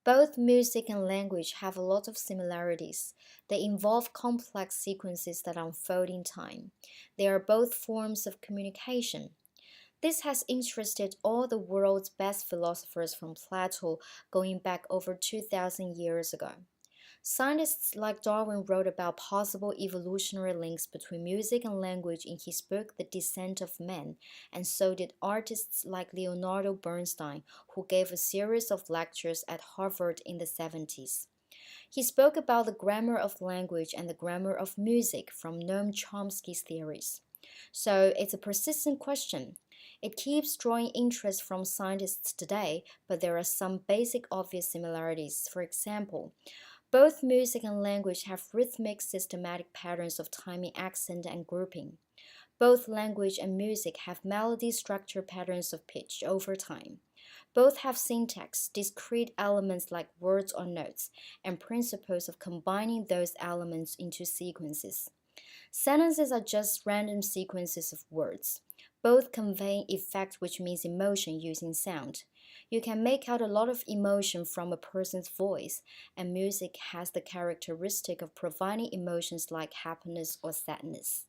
Both music and language have a lot of similarities. They involve complex sequences that unfold in time. They are both forms of communication. This has interested all the world's best philosophers from Plato going back over 2,000 years ago. Scientists like Darwin wrote about possible evolutionary links between music and language in his book The Descent of Man, and so did artists like Leonard Bernstein, who gave a series of lectures at Harvard in the 70s. He spoke about the grammar of language and the grammar of music from Noam Chomsky's theories. So it's a persistent question. It keeps drawing interest from scientists today, but there are some basic obvious similarities. For example, both music and language have rhythmic systematic patterns of timing, accent, and grouping. Both language and music have melody structure patterns of pitch over time. Both have syntax, discrete elements like words or notes, and principles of combining those elements into sequences. Sentences are just random sequences of words. Both convey effect, which means emotion using sound. You can make out a lot of emotion from a person's voice, and music has the characteristic of providing emotions like happiness or sadness.